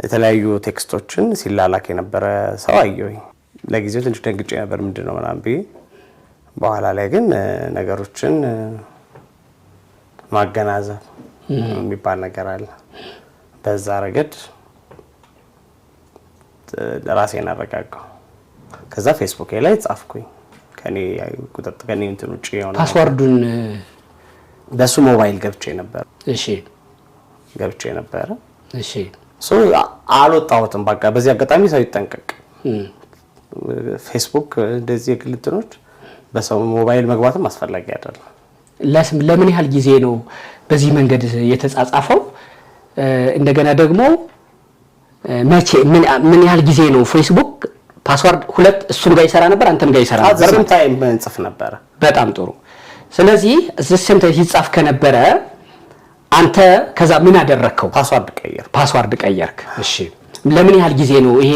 የተለያዩ ቴክስቶችን ሲላላክ የነበረ ሰው አየሁኝ ለጊዜው ትንሽ ደንግጬ ነበር ምንድነው ምናምን ብዬ በኋላ ላይ ግን ነገሮችን ማገናዘብ የሚባል ነገር አለ በዛ ረገድ ራሴን አረጋጋው ከዛ ፌስቡክ ላይ ጻፍኩኝ ከኔ ቁጥጥር ከኔ እንትን ውጪ የሆነ ፓስወርዱን በሱ ሞባይል ገብቼ ነበር እሺ ሶ አልወጣሁትም በቃ በዚህ አጋጣሚ ሰው ይጠንቀቅ ፌስቡክ እንደዚህ የግልጥኖች በሰው ሞባይል መግባትም አስፈላጊ አይደለም ለምን ያህል ጊዜ ነው በዚህ መንገድ የተጻጻፈው እንደገና ደግሞ መቼ ምን ያህል ጊዜ ነው ፌስቡክ ፓስወርድ ሁለት እሱም ጋር ይሰራ ነበር አንተም ጋር ይሰራ ነበር በስም ታይም እንጽፍ ነበር በጣም ጥሩ ስለዚህ እዚህም ይጻፍ ከነበረ አንተ ከዛ ምን አደረከው ፓስወርድ ቀየርክ እሺ ለምን ያህል ጊዜ ነው ይሄ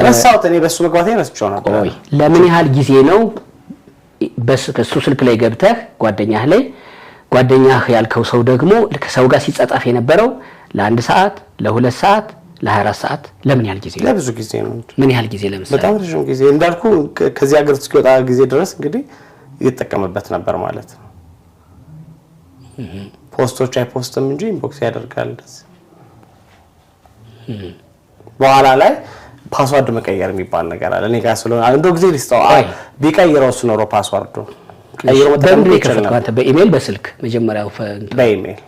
ረሳሁት እኔ በሱ መግባቴ ረስቼው ነበር ለምን ያህል ጊዜ ነው በሱ ስልክ ላይ ገብተህ ጓደኛህ ያልከው ሰው ደግሞ ከሰው ጋር ሲጻጻፍ የነበረው ለ1 ሰዓት ለ2 ሰዓት ለ24 ሰዓት ለምን ያህል ጊዜ ለብዙ ጊዜ ነው ምን ያህል ጊዜ ለምሳሌ በጣም ረጅም ጊዜ እንዳልኩ ከዚህ ሀገር እስኪወጣ ጊዜ ድረስ እንግዲህ እየተጠቀመበት ነበር ማለት ነው ፖስቶች አይፖስትም እንጂ ኢንቦክስ ያደርጋል በኋላ ላይ ፓስወርድ መቀየር የሚባል ነገር አለ እኔ ጋር ስለሆነ አንዱ ጊዜ ሊስታው ቢቀይረው እሱ ነው ፓስወርዱ ቀይሮ መጠቀም ይችላል በኢሜል በስልክ መጀመሪያው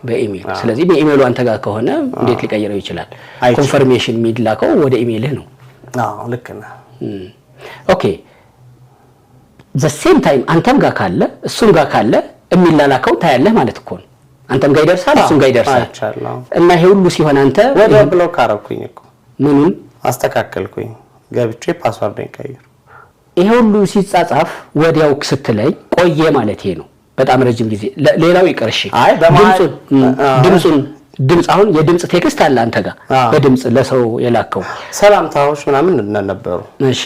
በኢሜል ስለዚህ በኢሜሉ አንተ ጋር ከሆነ እንዴት ሊቀይረው ይችላል ኮንፈርሜሽን ሚድላከው ወደ ኢሜልህ ነው አዎ ልክ ነህ ኦኬ the same time አንተም ጋር ካለ እሱም ጋር ካለ የሚላላከው ታያለህ ማለት እኮ ነው አንተም ጋር ይደርሳል እሱም ጋር ይደርሳል እና ይሄ ሁሉ ሲሆን አንተ ወደ ብሎክ አረኩኝ እኮ ምኑን አስተካከልኩኝ ገብቼ ፓስወርድን ቀይር ይሄ ሁሉ ሲጻጻፍ ወዲያው ስትለይ ቆየ ማለት ነው በጣም ረጅም ጊዜ ሌላው ይቀርሽ ድምጽ አሁን የድምጽ ቴክስት አለ አንተ ጋር በድምጽ ለሰው የላከው ሰላምታዎች ምናምን ነበሩ እሺ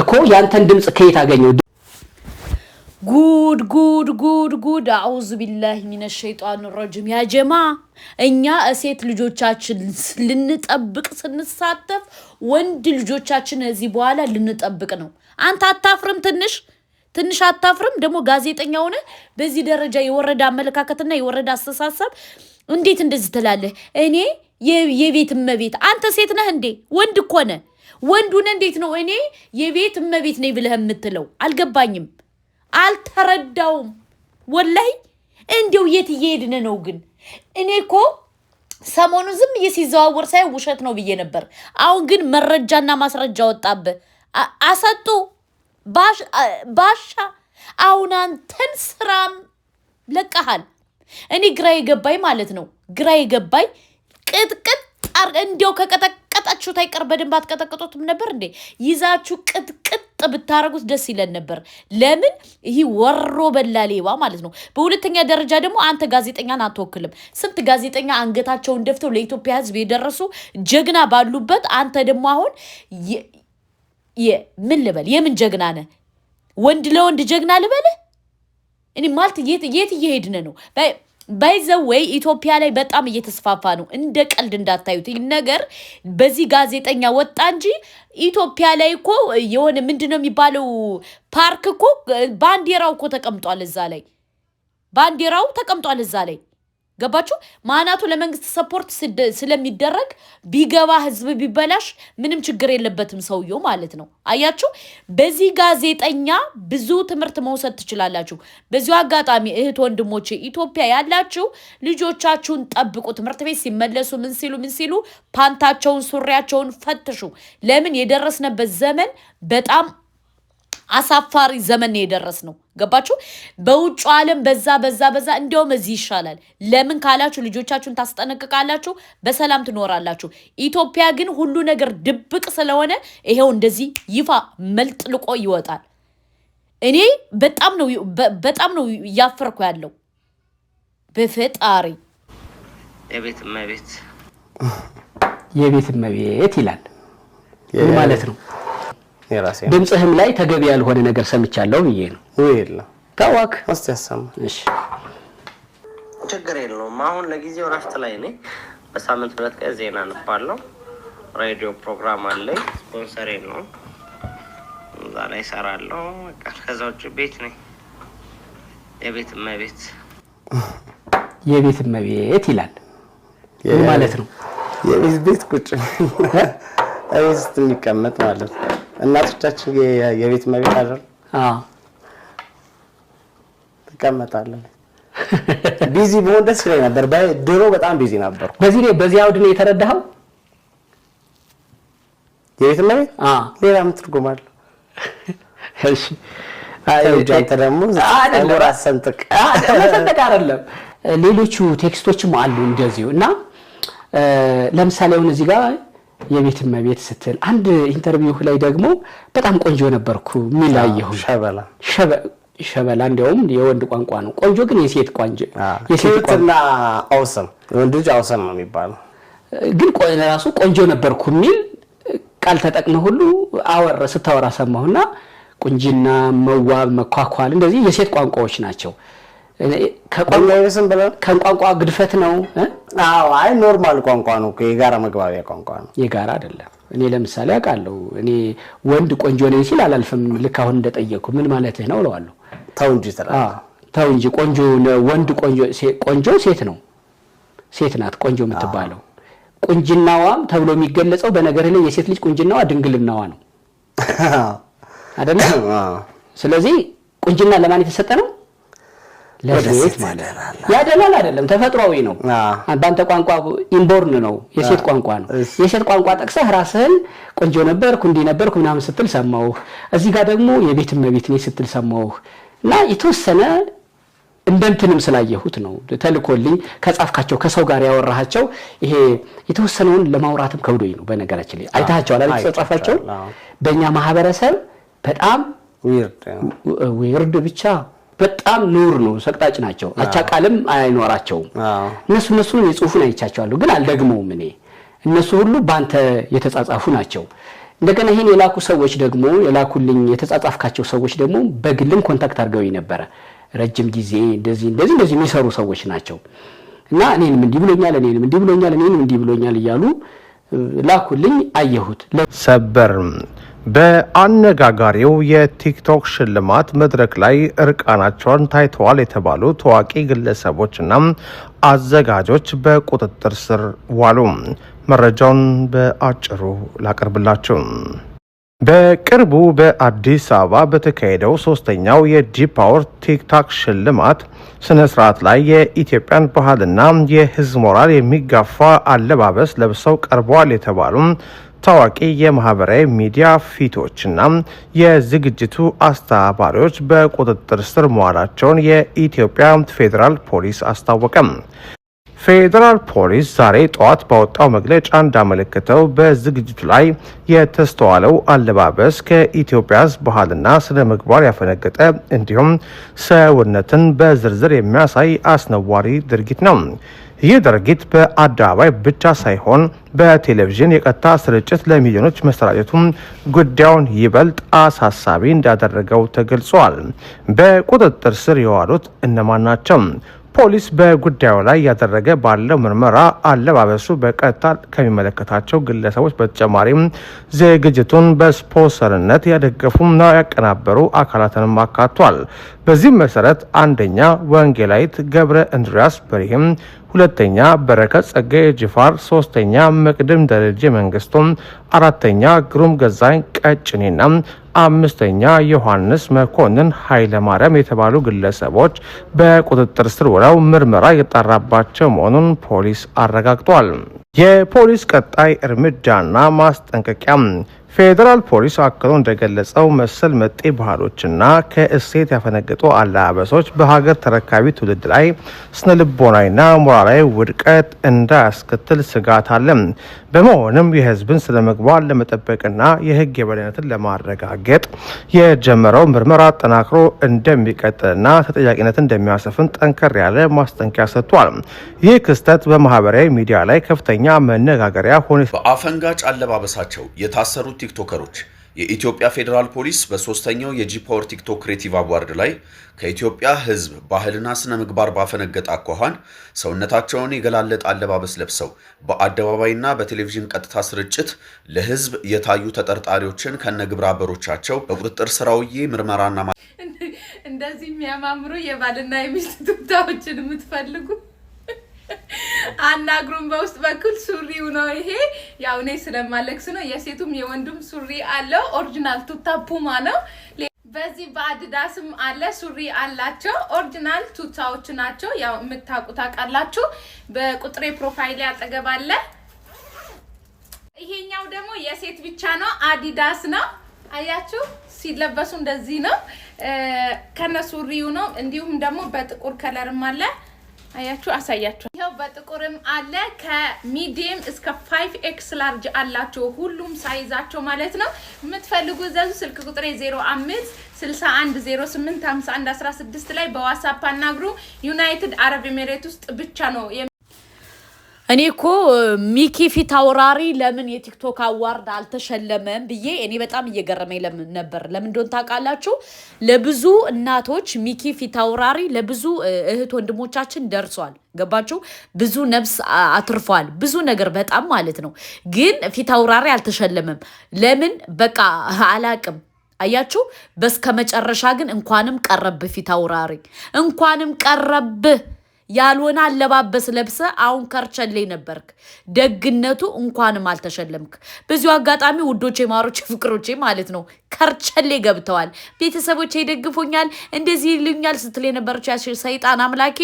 እኮ ያንተን ድምጽ ከየት አገኘው ጉድ አዑዙ ቢላሂ ሚነሽ ሸይጣን ረጂም ያ ጀማ እኛ እሴት ልጆቻችን ልንጠብቅ ስንሳተፍ ወንድ ልጆቻችን እዚህ በኋላ ልንጠብቅ ነው አንተ አታፍርም ትንሽ አታፍርም ደግሞ ጋዜጠኛ ሆነ በዚህ ደረጃ የወረዳ አመለካከትና የወረዳ አስተሳሰብ እንዴት እንደዚህ ትላለህ እኔ የቤት እመቤት አንተ ሴት ነህ እንዴ ወንድ እኮ ነህ ወንዱን እንዴት ነው እኔ የቤት እመቤት ነኝ ብለህ የምትለው አልገባኝም አልተረዳውም ወላይ እንዴው የት እየሄድን ነው ግን እኔ እኮ ሰሞኑ ዝም ሲዘዋወር ሳይ ውሸት ነው ብዬ ነበር አሁን ግን መረጃና ማስረጃ ወጣበ አሰጡ ባሻ አሁን አንተን ስራም ለቀሃል እኔ ግራ ይገባይ ማለት ነው ግራ ይገባይ ቅጥቅጥ እንዴው ከቀጠቀጣችሁ ታይቀር በደንብ አትቀጠቅጡትም ነበር እንዴ ይዛችሁ ቅጥቅጥ ብታረጉት ደስ ይለን ነበር ለምን ይሄ ወሮ በላሌባ ማለት ነው በሁለተኛ ደረጃ ደግሞ አንተ ጋዜጠኛን አትወክልም ስንት ጋዜጠኛ አንገታቸውን ደፍተው ለኢትዮጵያ ህዝብ የደረሱ ጀግና ባሉበት አንተ ደግሞ አሁን ምን ልበል የምን ጀግና ነህ ወንድ ለወንድ ጀግና ልበል እኔ ማለት የት እየሄድን ነው ባይዘው ኢትዮጵያ ላይ በጣም እየተስፋፋ ነው እንደ ቀልድ እንዳታዩት ይሄ ነገር በዚህ ጋዜጠኛ ወጣ እንጂ ኢትዮጵያ ላይ እኮ የሆነ ምንድነው የሚባለው ፓርክ እኮ ባንዲራው እኮ ተቀምጧል እዛ ላይ ገባችሁ ማናቱ ለመንግስት ሰፖርት ስለሚደረግ ቢገባ ህዝብ ቢበላሽ ምንም ችግር የለበትም ሰውየው ማለት ነው አያችሁ በዚህ ጋዜጠኛ ብዙ ትምህርት መውሰድ ትችላላችሁ በዚሁ አጋጣሚ እህት ወንድሞቼ ኢትዮጵያ ያላችሁ ልጆቻችሁን ጠብቁ ትምህርት ቤት ሲመለሱ ምን ሲሉ ፓንታቸውን ሱሪያቸውን ፈትሹ ለምን የደረስነበት ዘመን በጣም አሳፋሪ ዘመን የደረስነው ገባችሁ በውጭ ዓለም በዛ እንደውም እዚህ ይሻላል ለምን ካላችሁ ልጆቻችሁን ታስጠነቅቃላችሁ በሰላም ትኖራላችሁ ኢትዮጵያ ግን ሁሉ ነገር ድብቅ ስለሆነ ይሄው እንደዚህ ይፋ መልጥልቆ ይወጣል እኔ በጣም ነው ያፈርኩ ያለው በፈጣሪ የቤት እመቤት ይላል ምን ማለት ነው የራሴ ድምጽህም ላይ ተገቢ ያልሆነ ነገር ሰምቻለሁ ብዬ ነው ወይላ ታዋክ አስተያሰማ እሺ ችግር የለውም አሁን ለጊዜው ረፍት ላይ ነኝ በሳምንት 2 ቀን ዜና አንባለው ሬዲዮ ፕሮግራም አለኝ። ስፖንሰሬ ነው። እዛ ላይ እሰራለሁ። በቃ ከዛ ውጭ ቤት ነኝ። የቤት እመቤት ይላል ማለት ነው። ቤት ቁጭ እዚህ የሚቀመጥ ማለት ነው። እናቶቻችን የቤት እመቤት አይደል? ትቀመጣለህ። ቢዚ በሆነ ደስ ይለኝ ነበር። ድሮ በጣም ቢዚ ነበር። በዚህ አውድ ነው የተረዳኸው? የቤት እመቤት ሌላ ምን ትርጉም አለው? እሺ አንተ ደግሞ ሰንጥቅ አይደለም። ሌሎቹ ቴክስቶችም አሉ እንደዚሁ እና ለምሳሌ አሁን እዚህ ጋር የቤት እመቤት ስትል አንድ ኢንተርቪው ላይ ደግሞ በጣም ቆንጆ ነበርኩ ሚላየሁ ሸበላ እንደውም የወንድ ቋንቋ ነው። ቆንጆ ግን የሴት ቋንቋ የሴትና አውሰም ወንድ ልጅ አውሰም ነው የሚባለው። ግን ራሱ ቆንጆ ነበርኩ ሚል ቃል ተጠቅመህ ሁሉ ስታወራ ሰማሁና ቁንጅና፣ መዋብ፣ መኳኳል እንደዚህ የሴት ቋንቋዎች ናቸው። ከቋንቋ ግድፈት ነው። አይ ኖርማል ቋንቋ ነው። የጋራ መግባቢያ ቋንቋ ነው። የጋራ አይደለም። እኔ ለምሳሌ አውቃለሁ። እኔ ወንድ ቆንጆ ነኝ ሲል አላልፍም። ልክ አሁን እንደጠየቁ ምን ማለትህ ነው እለዋለሁ። ተው እንጂ ቆንጆ ወንድ ቆንጆ ሴት ነው። ሴት ናት ቆንጆ የምትባለው። ቁንጅናዋም ተብሎ የሚገለጸው በነገር ላይ የሴት ልጅ ቁንጅናዋ ድንግልናዋ ነው አይደል? ስለዚህ ቁንጅና ለማን የተሰጠ ነው? ለሴት ማለት ያደላል አይደለም፣ ተፈጥሯዊ ነው። በአንተ ቋንቋ ኢንቦርን ነው፣ የሴት ቋንቋ ነው። የሴት ቋንቋ ጠቅሰህ ራስህን ቆንጆ ነበርኩ እንዲህ ነበርኩ ምናምን ስትል ሰማሁህ። እዚህ ጋር ደግሞ የቤት እመቤት ነኝ ስትል ሰማሁህ እና የተወሰነ እንደንትንም ስላየሁት ነው ተልኮልኝ ከጻፍካቸው ከሰው ጋር ያወራሃቸው ይሄ የተወሰነውን ለማውራትም ከብዶኝ ነው። በነገራችን ላይ አይታቸው አላልኩ ተጻፋቸው በእኛ ማህበረሰብ በጣም ዊርድ ብቻ በጣም ኑር ነው፣ ሰቅጣጭ ናቸው። አቻቃልም አይኖራቸውም። እነሱ የጽሁፉን አይቻቸዋለሁ ግን አልደግመውም። እኔ እነሱ ሁሉ ባንተ የተጻጻፉ ናቸው። እንደገና ይሄን የላኩ ሰዎች ደግሞ የላኩልኝ የተጻጻፍካቸው ሰዎች ደግሞ በግልም ኮንታክት አድርገውኝ ነበረ። ረጅም ጊዜ እንደዚህ የሚሰሩ ሰዎች ናቸው እና እኔንም እንዲህ ብሎኛል እያሉ ላኩልኝ። አየሁት። ሰበር በአነጋጋሪው የቲክቶክ ሽልማት መድረክ ላይ እርቃናቸውን ታይተዋል የተባሉ ታዋቂ ግለሰቦችና አዘጋጆች በቁጥጥር ስር ዋሉ። መረጃውን በአጭሩ ላቀርብላችሁ። በቅርቡ በአዲስ አበባ በተካሄደው ሶስተኛው የጂ-ፓወር ቲክቶክ ሽልማት ስነ ስርዓት ላይ የኢትዮጵያን ባህልና የሕዝብ ሞራል የሚጋፋ አለባበስ ለብሰው ቀርበዋል የተባሉ ታዋቂ የማህበራዊ ሚዲያ ፊቶችና የዝግጅቱ አስተባባሪዎች በቁጥጥር ስር መዋላቸውን የኢትዮጵያ ፌዴራል ፖሊስ አስታወቀ። ፌዴራል ፖሊስ ዛሬ ጠዋት ባወጣው መግለጫ እንዳመለከተው በዝግጅቱ ላይ የተስተዋለው አለባበስ ከኢትዮጵያ ባህልና ስነ ምግባር ያፈነገጠ እንዲሁም ሰውነትን በዝርዝር የሚያሳይ አስነዋሪ ድርጊት ነው። ይህ ድርጊት በአደባባይ ብቻ ሳይሆን በቴሌቪዥን የቀጥታ ስርጭት ለሚሊዮኖች መሰራጨቱም ጉዳዩን ይበልጥ አሳሳቢ እንዳደረገው ተገልጿል። በቁጥጥር ስር የዋሉት እነማን ናቸው? ፖሊስ በጉዳዩ ላይ ያደረገ ባለው ምርመራ አለባበሱ በቀጥታ ከሚመለከታቸው ግለሰቦች በተጨማሪም ዝግጅቱን በስፖንሰርነት ያደገፉና ያቀናበሩ አካላትንም አካቷል። በዚህም መሰረት አንደኛ ወንጌላዊት ገብረ እንድሪያስ በሪህም፣ ሁለተኛ በረከት ጸጋዬ ጅፋር፣ ሶስተኛ መቅደም ደረጀ መንግስቱም፣ አራተኛ ግሩም ገዛኝ ቀጭኔና አምስተኛ ዮሐንስ መኮንን ኃይለ ማርያም የተባሉ ግለሰቦች በቁጥጥር ስር ውለው ምርመራ የጣራባቸው መሆኑን ፖሊስ አረጋግጧል። የፖሊስ ቀጣይ እርምጃና ማስጠንቀቂያ ፌዴራል ፖሊስ አክሎ እንደገለጸው መሰል መጤ ባህሎችና ከእሴት ያፈነገጡ አለባበሶች በሀገር ተረካቢ ትውልድ ላይ ስነልቦናዊና ሞራላዊ ውድቀት እንዳያስከትል ስጋት አለ። በመሆኑም የሕዝብን ስነምግባር ለመጠበቅና የሕግ የበላይነትን ለማረጋገጥ የጀመረው ምርመራ አጠናክሮ እንደሚቀጥልና ተጠያቂነት እንደሚያሰፍን ጠንከር ያለ ማስጠንቀቂያ ሰጥቷል። ይህ ክስተት በማህበራዊ ሚዲያ ላይ ከፍተኛ መነጋገሪያ ሆነ። በአፈንጋጭ አለባበሳቸው የታሰሩት ቲክቶከሮች የኢትዮጵያ ፌዴራል ፖሊስ በሶስተኛው የጂፓወር ቲክቶክ ክሬቲቭ አዋርድ ላይ ከኢትዮጵያ ሕዝብ ባህልና ስነ ምግባር ባፈነገጠ አኳኋን ሰውነታቸውን የገላለጠ አለባበስ ለብሰው በአደባባይና በቴሌቪዥን ቀጥታ ስርጭት ለሕዝብ የታዩ ተጠርጣሪዎችን ከነግብረ አበሮቻቸው በቁጥጥር ስር አውዬ ምርመራና እንደዚህ የሚያማምሩ የባልና የሚስት ቱታዎችን የምትፈልጉ አናግሩን በውስጥ በኩል ሱሪው ነው ይሄ ያው እኔ ስለማለክስ ነው የሴቱም የወንዱም ሱሪ አለው ኦሪጂናል ቱታ ፑማ ነው በዚህ በአዲዳስም አለ ሱሪ አላቸው ኦሪጂናል ቱታዎች ናቸው ያው የምታውቁት አቃላችሁ በቁጥሬ ፕሮፋይል ያጠገብ አለ ይሄኛው ደግሞ የሴት ብቻ ነው አዲዳስ ነው አያችሁ ሲለበሱ እንደዚህ ነው ከነሱሪው ነው እንዲሁም ደግሞ በጥቁር ከለርም አለ አያችሁ አሳያችሁ ይሄው በጥቁርም አለ ከሚዲየም እስከ 5x ላርጅ አላቸው ሁሉም ሳይዛቸው ማለት ነው የምትፈልጉ ዘዙ ስልክ ቁጥሬ 05 6108 51 16 ላይ በዋትስአፕ አናግሩ ዩናይትድ አረብ ኤሚሬት ውስጥ ብቻ ነው እኔ እኮ ሚኪ ፊት አውራሪ ለምን የቲክቶክ አዋርድ አልተሸለመም ብዬ እኔ በጣም እየገረመኝ ነበር ለምን እንደሆነ ታውቃላችሁ ለብዙ እናቶች ሚኪ ፊት አውራሪ ለብዙ እህት ወንድሞቻችን ደርሷል ገባችሁ ብዙ ነፍስ አትርፏል ብዙ ነገር በጣም ማለት ነው ግን ፊት አውራሪ አልተሸለመም ለምን በቃ አላቅም አያችሁ በስከመጨረሻ ግን እንኳንም ቀረብ ፊት አውራሪ እንኳንም ቀረብ ያልሆነ አለባበስ ለብሰ አሁን ከርቸሌ ነበርክ ደግነቱ እንኳንም አልተሸለምክ በዚሁ አጋጣሚ ውዶቼ ማሮቼ ፍቅሮቼ ማለት ነው ከርቸሌ ገብተዋል ቤተሰቦቼ ይደግፉኛል እንደዚህ ይሉኛል ስትል የነበረች ያሽ ሰይጣን አምላኪ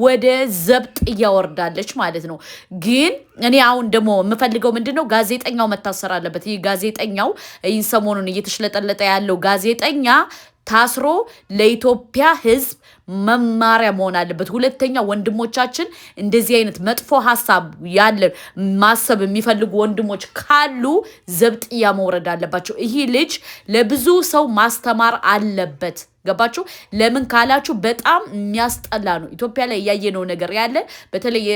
ወደ ዘብጥ እያወርዳለች ማለት ነው ግን እኔ አሁን ደግሞ የምፈልገው ምንድነው ጋዜጠኛው መታሰር አለበት ይሄ ጋዜጠኛው ይህን ሰሞኑን እየተሽለጠለጠ ያለው ጋዜጠኛ ታስሮ ለኢትዮጵያ ሕዝብ መማሪያ መሆን አለበት ሁለተኛ ወንድሞቻችን እንደዚህ አይነት መጥፎ ሐሳብ ያለ ማሰብ የሚፈልጉ ወንድሞች ካሉ ዘብጥያ መውረድ አለባቸው ይሄ ልጅ ለብዙ ሰው ማስተማር አለበት ገባችሁ ለምን ካላችሁ በጣም የሚያስጠላ ነው ኢትዮጵያ ላይ ያየነው ነገር ያለ በተለይ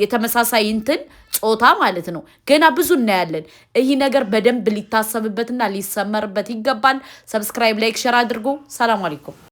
የተመሳሳይ እንትን ጾታ ማለት ነው ገና ብዙ እናያለን ይሄ ነገር በደንብ ሊታሰብበትና ሊሰመርበት ይገባል ሰብስክራይብ ላይክ ሼር አድርጉ ሰላም አለይኩም